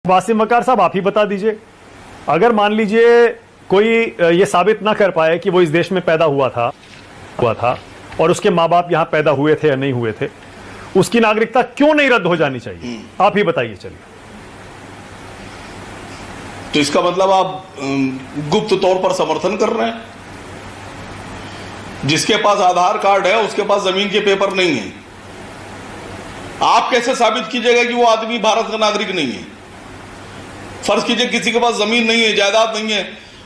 वासिम वकार साहब, आप ही बता दीजिए, अगर मान लीजिए कोई ये साबित ना कर पाए कि वो इस देश में पैदा हुआ था और उसके माँ बाप यहाँ पैदा हुए थे या नहीं हुए थे, उसकी नागरिकता क्यों नहीं रद्द हो जानी चाहिए? आप ही बताइए। चलिए, तो इसका मतलब आप गुप्त तौर पर समर्थन कर रहे हैं। जिसके पास आधार कार्ड है उसके पास जमीन के पेपर नहीं है। आप कैसे साबित कीजिएगा कि वो आदमी भारत का नागरिक नहीं है? फर्ज कीजिए किसी के पास जमीन नहीं है, जायदाद नहीं है,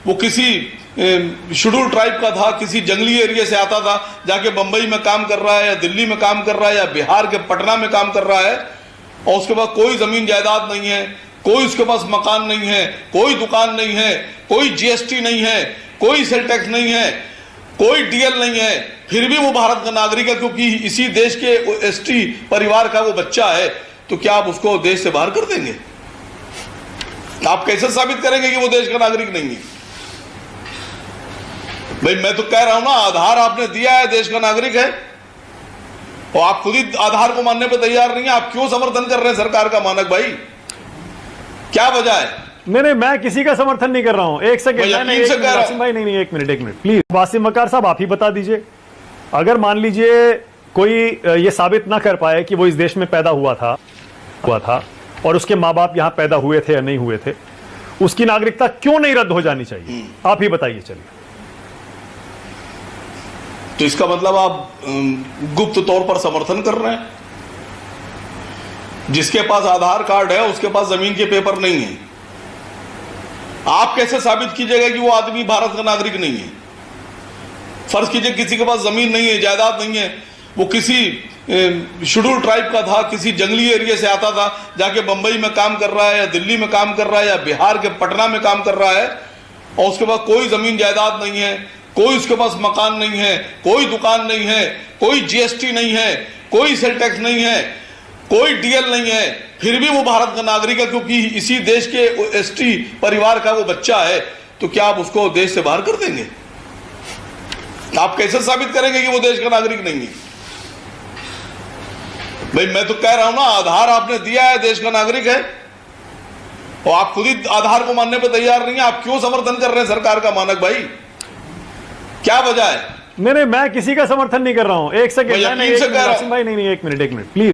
वो किसी शेड्यूल ट्राइब का था, किसी जंगली एरिया से आता था, जाके बंबई में काम कर रहा है या दिल्ली में काम कर रहा है या बिहार के पटना में काम कर रहा है, और उसके पास कोई जमीन जायदाद नहीं है, कोई उसके पास मकान नहीं है, कोई दुकान नहीं है, कोई जीएसटी नहीं है, कोई सेल टैक्स नहीं है, कोई डीएल नहीं है, फिर भी वो भारत का नागरिक है क्योंकि इसी देश के एसटी परिवार का वो बच्चा है, तो क्या आप उसको देश से बाहर कर देंगे? आप कैसे साबित करेंगे कि वो देश का नागरिक नहीं है? भाई मैं तो कह रहा हूं ना, आधार आपने दिया है, देश का नागरिक है, और आप खुद ही आधार को मानने पर तैयार नहीं है। आप क्यों समर्थन कर रहे हैं सरकार का? मानक भाई, क्या वजह है? नहीं, मैं किसी का समर्थन नहीं कर रहा हूं। एक सेकंड, वासिम भाई, नहीं, एक मिनट प्लीज। वासिम वकार साहब, आप ही बता दीजिए, अगर मान लीजिए कोई ये साबित ना कर पाए कि वो इस देश में पैदा हुआ था और उसके माँ बाप यहाँ पैदा हुए थे या नहीं हुए थे, उसकी नागरिकता क्यों नहीं रद्द हो जानी चाहिए? आप ही बताइए। चलिए, तो इसका मतलब आप गुप्त तौर पर समर्थन कर रहे हैं। जिसके पास आधार कार्ड है उसके पास जमीन के पेपर नहीं है। आप कैसे साबित कीजिएगा कि वो आदमी भारत का नागरिक नहीं है? फर्ज कीजिए किसी के पास जमीन नहीं है, जायदाद नहीं है, वो किसी शेड्यूल ट्राइब का था, किसी जंगली एरिया से आता था, जाके बंबई में काम कर रहा है या दिल्ली में काम कर रहा है या बिहार के पटना में काम कर रहा है, और उसके पास कोई जमीन जायदाद नहीं है, कोई उसके पास मकान नहीं है, कोई दुकान नहीं है, कोई जीएसटी नहीं है, कोई सेल टैक्स नहीं है, कोई डीएल नहीं है, फिर भी वो भारत का नागरिक है क्योंकि इसी देश के एसटी परिवार का वो बच्चा है, तो क्या आप उसको देश से बाहर कर देंगे? आप कैसे साबित करेंगे कि वो देश का नागरिक नहीं है? भाई मैं तो कह रहा हूं ना, आधार आपने दिया है, देश का नागरिक है, और आप खुद ही आधार को मानने पर तैयार नहीं है। आप क्यों समर्थन कर रहे हैं सरकार का? मानक भाई, क्या वजह है? नहीं, मैं किसी का समर्थन नहीं कर रहा हूं। एक सेकंड, वासिम भाई, नहीं, एक मिनट प्लीज।